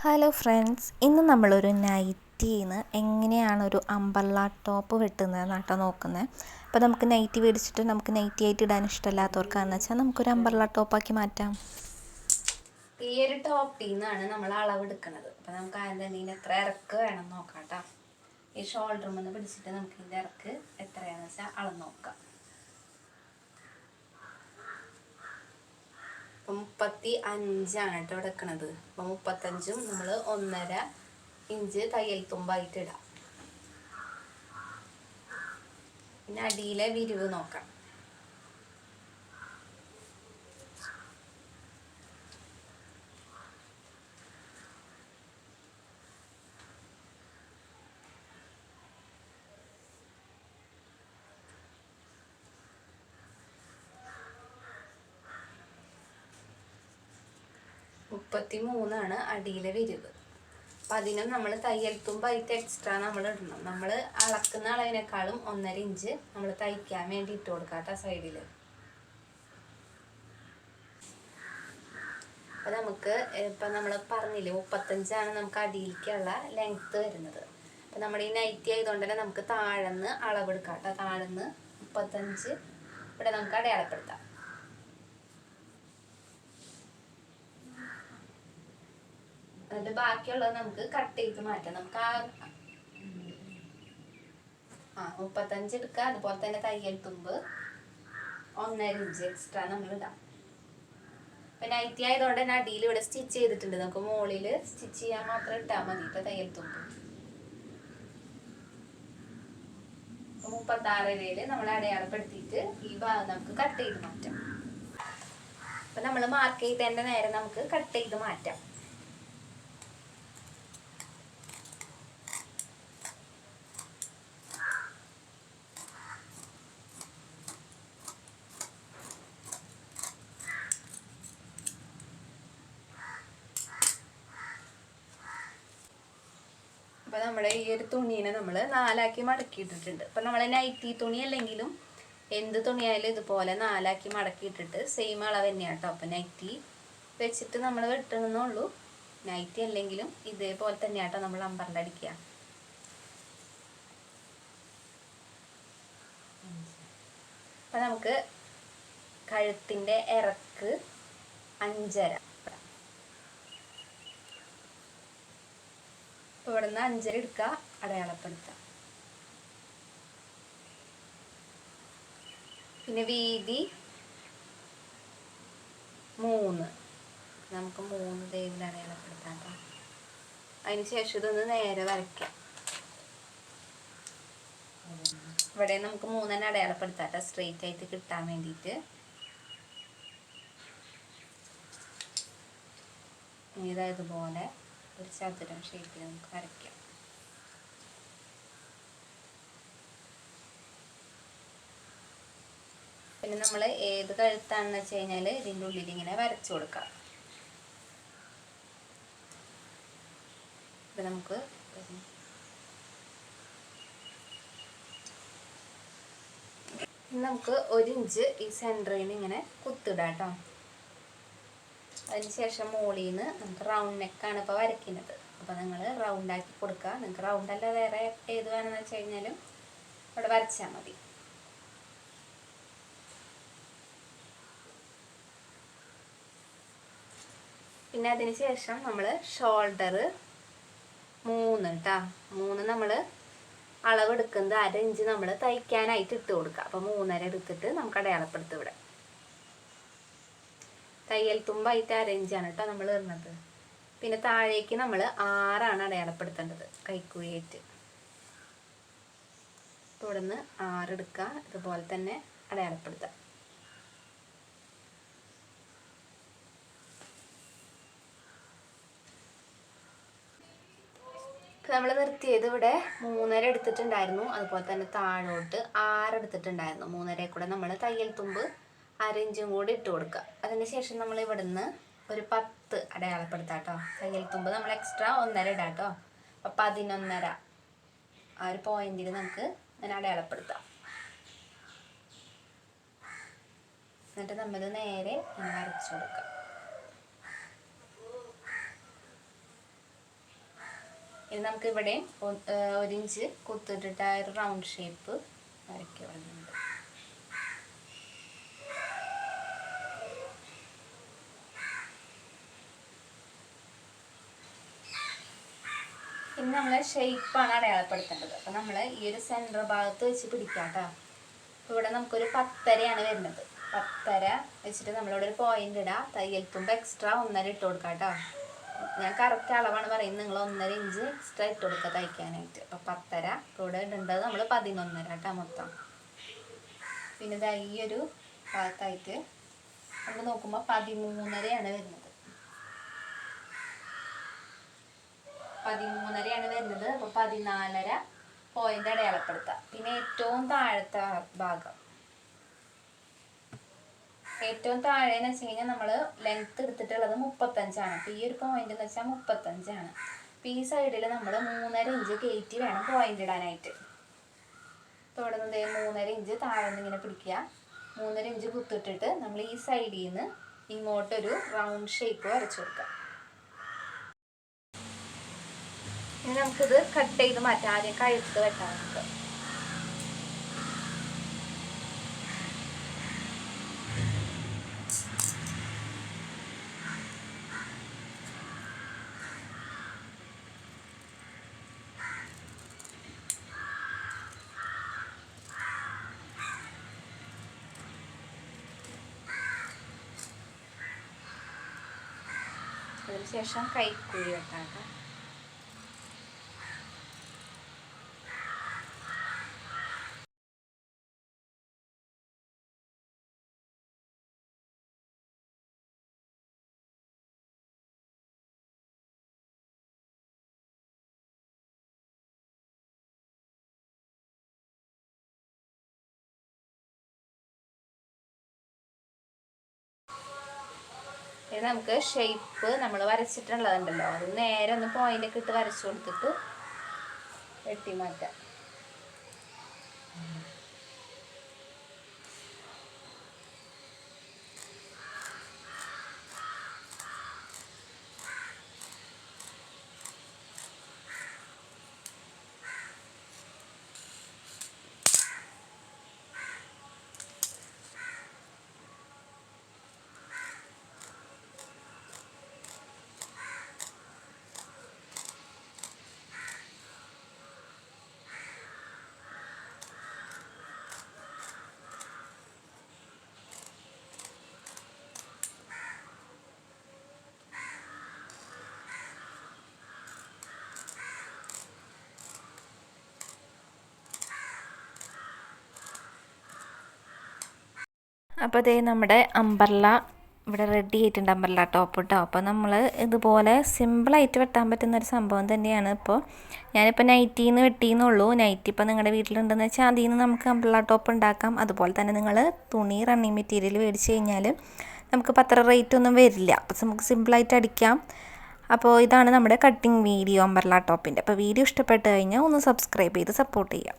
Hello friends, ഇന്ന് നമ്മളൊരു നൈറ്റിന്ന് എങ്ങനെയാണ് ഒരു അംബർല ടോപ്പ് വെട്ടുന്നതെന്നാട്ടോ നോക്കുന്നത്. അപ്പോൾ നമുക്ക് നൈറ്റി മേടിച്ചിട്ട് നമുക്ക് നൈറ്റി ആയിട്ട് ഇടാൻ ഇഷ്ടമില്ലാത്തവർക്കാണെന്ന് വെച്ചാൽ നമുക്കൊരു അംബർല ടോപ്പാക്കി മാറ്റാം. ഈ ഒരു ടോപ്പിൽ നിന്നാണ് നമ്മൾ അളവെടുക്കുന്നത്. അപ്പോൾ നമുക്ക് ആദ്യം ഇതിന് എത്ര ഇറക്ക് വേണം നോക്കാം കേട്ടോ. ഈ ഷോൾഡറുമെന്ന് പിടിച്ചിട്ട് നമുക്ക് ഇതിൻ്റെ ഇറക്ക് എത്രയാണെന്ന് വെച്ചാൽ അളന്ന് നോക്കാം. ഇപ്പം 35 കേട്ടോ എടുക്കണത്. അപ്പം 35 നമ്മൾ 1.5 ഇഞ്ച് തയ്യൽ തുമ്പായിട്ട് ഇടാം. പിന്നെ അടിയിലെ വിരിവ് നോക്കാം. മൂന്നാണ് അടിയിലെ വിരിവ്. അപ്പം അതിനും നമ്മൾ തയ്യൽ തുമ്പായിട്ട് എക്സ്ട്രാ നമ്മൾ ഇടണം. നമ്മൾ അളക്കുന്ന അളവിനേക്കാളും 1.5 ഇഞ്ച് നമ്മൾ തയ്ക്കാൻ വേണ്ടി ഇട്ട് കൊടുക്കാത്ത സൈഡിൽ. അപ്പം നമുക്ക് ഇപ്പം നമ്മൾ പറഞ്ഞില്ലേ 35 നമുക്ക് അടിയിലേക്കുള്ള ലെങ്ത്ത് വരുന്നത്. അപ്പം നമ്മൾ ഈ നൈറ്റി ആയതുകൊണ്ട് തന്നെ നമുക്ക് താഴെന്ന് അളവെടുക്കാം കേട്ടോ. താഴെന്ന് 35 ഇവിടെ നമുക്ക് അടയാളപ്പെടുത്താം. എന്നിട്ട് ബാക്കിയുള്ളത് നമുക്ക് കട്ട് ചെയ്ത് മാറ്റാം. നമുക്ക് 35 എടുക്കുക. അതുപോലെ തന്നെ തയ്യൽ തുമ്പ് 1.5 ഇഞ്ച് എക്സ്ട്രാ നമ്മൾ ഇടാം. ഇപ്പം നൈറ്റി ആയതുകൊണ്ട് തന്നെ അടിയിൽ ഇവിടെ സ്റ്റിച്ച് ചെയ്തിട്ടുണ്ട്. നമുക്ക് മുകളിൽ സ്റ്റിച്ച് ചെയ്യാൻ മാത്രം ഇട്ടാൽ മതി. ഇപ്പം തയ്യൽ തുമ്പ് 36 നമ്മൾ അടയാളപ്പെടുത്തിയിട്ട് ഈ ഭാഗം നമുക്ക് കട്ട് ചെയ്ത് മാറ്റാം. അപ്പം നമ്മൾ മാർക്ക് ചെയ്തതിൻ്റെ നേരെ നമുക്ക് കട്ട് ചെയ്ത് മാറ്റാം. അപ്പോൾ നമ്മുടെ ഈ ഒരു തുണീനെ നമ്മൾ 4 മടക്കിയിട്ടിട്ടുണ്ട്. അപ്പം നമ്മൾ നൈറ്റി തുണി അല്ലെങ്കിലും എന്ത് തുണിയായാലും ഇതുപോലെ 4 മടക്കിയിട്ടിട്ട് സെയിം അളവ് തന്നെയാണ് കേട്ടോ. അപ്പം നൈറ്റി വെച്ചിട്ട് നമ്മൾ വെട്ടണമെന്നുള്ളൂ. നൈറ്റി അല്ലെങ്കിലും ഇതേപോലെ തന്നെയാണ് കേട്ടോ നമ്മൾ അമ്പർല അടിക്കുക. അപ്പം നമുക്ക് കഴുത്തിൻ്റെ ഇറക്ക് 5.5. അപ്പോൾ ഇവിടെ നിന്ന് 5.5 എടുക്കുക, അടയാളപ്പെടുത്താം. പിന്നെ വീതി 3 നമുക്ക് 3 ദൈവം അടയാളപ്പെടുത്താം കേട്ടോ. അതിന് ശേഷം ഇതൊന്ന് നേരെ വരയ്ക്കാം. ഇവിടെ നമുക്ക് 3 അടയാളപ്പെടുത്താം കേട്ടോ, സ്ട്രെയിറ്റ് ആയിട്ട് കിട്ടാൻ വേണ്ടിയിട്ട്. ഇതുപോലെ ഒരു ചതുരം ഷേപ്പിൽ നമുക്ക് വരയ്ക്കാം. പിന്നെ നമ്മൾ ഏത് കഴുത്താണെന്ന് വെച്ച് കഴിഞ്ഞാൽ ഇതിൻ്റെ ഉള്ളിൽ ഇങ്ങനെ വരച്ചു കൊടുക്കാം. ഇത് നമുക്ക് നമുക്ക് 1 ഇഞ്ച് ഈ സെൻറ്ററിൽ നിന്ന് ഇങ്ങനെ കുത്തിടാം കേട്ടോ. അതിനുശേഷം മുകളിൽ നിന്ന് നമുക്ക് റൗണ്ട് നെക്കാണ് ഇപ്പോൾ വരയ്ക്കുന്നത്. അപ്പോൾ നിങ്ങൾ റൗണ്ടാക്കി കൊടുക്കുക. നിങ്ങൾക്ക് റൗണ്ടല്ല വേറെ ഏത് വേണമെന്ന് വെച്ച് കഴിഞ്ഞാലും അവിടെ വരച്ചാൽ മതി. പിന്നെ അതിന് ശേഷം നമ്മൾ ഷോൾഡർ 3 കേട്ടോ. 3 നമ്മൾ അളവെടുക്കുന്നത് 1/2 ഇഞ്ച് നമ്മൾ തയ്ക്കാനായിട്ട് ഇട്ട് കൊടുക്കുക. അപ്പോൾ 3.5 എടുത്തിട്ട് നമുക്ക് അടയാളപ്പെടുത്തും. ഇവിടെ തയ്യൽ തുമ്പായിട്ട് 1/2 ഇഞ്ചാണ് കേട്ടോ നമ്മൾ ഇടുന്നത്. പിന്നെ താഴേക്ക് നമ്മൾ 6 അടയാളപ്പെടുത്തേണ്ടത് കൈക്കുഴിയായിട്ട്. ഇവിടെ നിന്ന് 6 എടുക്കുക, ഇതുപോലെ തന്നെ അടയാളപ്പെടുത്താം. നമ്മൾ നിർത്തിയത് ഇവിടെ 3.5 എടുത്തിട്ടുണ്ടായിരുന്നു. അതുപോലെ തന്നെ താഴോട്ട് 6 എടുത്തിട്ടുണ്ടായിരുന്നു. 3.5 കൂടെ നമ്മൾ തയ്യൽ തുമ്പ് 1/2 ഇഞ്ചും കൂടി ഇട്ട് കൊടുക്കുക. അതിന് ശേഷം നമ്മൾ ഇവിടുന്ന് ഒരു 10 അടയാളപ്പെടുത്താം കേട്ടോ. തയ്യൽ തുമ്പ് നമ്മൾ എക്സ്ട്രാ 1.5 ഇടാം കേട്ടോ. അപ്പം 11.5 ആ ഒരു പോയിന്റിൽ നമുക്ക് അങ്ങനെ അടയാളപ്പെടുത്താം. എന്നിട്ട് നമ്മൾ നേരെ വരച്ചു കൊടുക്കാം. ഇനി നമുക്ക് ഇവിടെ 1 ഇഞ്ച് കുത്തിട്ടിട്ട് ആ ഒരു റൗണ്ട് ഷേപ്പ് വരയ്ക്കുക വരുന്നുണ്ട്. ഇനി നമ്മൾ ഷേപ്പാണ് അടയാളപ്പെടുത്തേണ്ടത്. അപ്പോൾ നമ്മൾ ഈ ഒരു സെൻറ്റർ ഭാഗത്ത് വെച്ച് പിടിക്കാം കേട്ടോ. അപ്പോൾ ഇവിടെ നമുക്കൊരു 10.5 വരുന്നത്. 10.5 വെച്ചിട്ട് നമ്മളിവിടെ ഒരു പോയിന്റ് ഇടാം. തയ്യൽ തുമ്പ് എക്സ്ട്രാ 1.5 ഇട്ട് കൊടുക്കാം കേട്ടോ. ഞാൻ കറക്റ്റ് അളവാണ് പറയുന്നത്, നിങ്ങൾ 1.5 ഇഞ്ച് എക്സ്ട്രാ ഇട്ട് കൊടുക്കുക തയ്ക്കാനായിട്ട്. അപ്പോൾ 10.5. ഇപ്പോൾ ഇവിടെ ഇടേണ്ടത് നമ്മൾ 11.5 കേട്ടോ മൊത്തം. പിന്നെ ഇതാ ഈ ഒരു ഭാഗത്തായിട്ട് നമ്മൾ നോക്കുമ്പോൾ 13.5 വരുന്നത്. 13.5 വരുന്നത്. അപ്പോൾ 14.5 പോയിന്റ് അടയാളപ്പെടുത്താം. പിന്നെ ഏറ്റവും താഴത്തെ ഭാഗം, ഏറ്റവും താഴെ എന്ന് വെച്ച് കഴിഞ്ഞാൽ നമ്മൾ ലെങ്ത് എടുത്തിട്ടുള്ളത് 35 ആണ്. അപ്പോൾ ഈ ഒരു പോയിന്റ് എന്ന് വെച്ചാൽ 35 ആണ്. അപ്പോൾ ഈ സൈഡിൽ നമ്മൾ 3.5 ഇഞ്ച് കയറ്റി വേണം പോയിന്റ് ഇടാനായിട്ട്. അപ്പോൾ ഇവിടെ നിന്ന് 3.5 ഇഞ്ച് താഴെ നിന്ന് ഇങ്ങനെ പിടിക്കുക. 3.5 ഇഞ്ച് കുത്തിട്ടിട്ട് നമ്മൾ ഈ സൈഡിൽ നിന്ന് ഇങ്ങോട്ടൊരു റൗണ്ട് ഷേപ്പ് വരച്ചു കൊടുക്കുക. ഇനി നമുക്കിത് കട്ട് ചെയ്ത് മാറ്റാം. ആദ്യം കഴുത്ത് വെട്ടാം നമുക്ക്. അതിനുശേഷം കൈക്കുഴി വെട്ടാം. ഇത് നമുക്ക് ഷേപ്പ് നമ്മൾ വരച്ചിട്ടുള്ളതുണ്ടല്ലോ, അത് നേരെ ഒന്ന് പോയിൻ്റൊക്കെ ഇട്ട് വരച്ചു കൊടുത്തിട്ട് വെട്ടി മാറ്റാം. അപ്പോൾ ഇതേ നമ്മുടെ അംബർല ഇവിടെ റെഡി ആയിട്ടുണ്ട്, അംബർല ടോപ്പ് കേട്ടോ. അപ്പോൾ നമ്മൾ ഇതുപോലെ സിമ്പിളായിട്ട് വെട്ടാൻ പറ്റുന്നൊരു സംഭവം തന്നെയാണ്. ഇപ്പോൾ ഞാനിപ്പോൾ നൈറ്റിന്ന് വെട്ടിയെന്നുള്ളൂ. നൈറ്റി ഇപ്പോൾ നിങ്ങളുടെ വീട്ടിലുണ്ടെന്ന് വെച്ചാൽ അതിൽ നിന്ന് നമുക്ക് അംബർല ടോപ്പ് ഉണ്ടാക്കാം. അതുപോലെ തന്നെ നിങ്ങൾ തുണി റണ്ണിങ് മെറ്റീരിയൽ മേടിച്ച് കഴിഞ്ഞാൽ നമുക്കിപ്പോൾ അത്ര റേറ്റ് ഒന്നും വരില്ല. അപ്പോൾ നമുക്ക് സിമ്പിളായിട്ട് അടിക്കാം. അപ്പോൾ ഇതാണ് നമ്മുടെ കട്ടിങ് വീഡിയോ അംബർല ടോപ്പിൻ്റെ. അപ്പോൾ വീഡിയോ ഇഷ്ടപ്പെട്ട് കഴിഞ്ഞാൽ ഒന്ന് സബ്സ്ക്രൈബ് ചെയ്ത് സപ്പോർട്ട് ചെയ്യാം.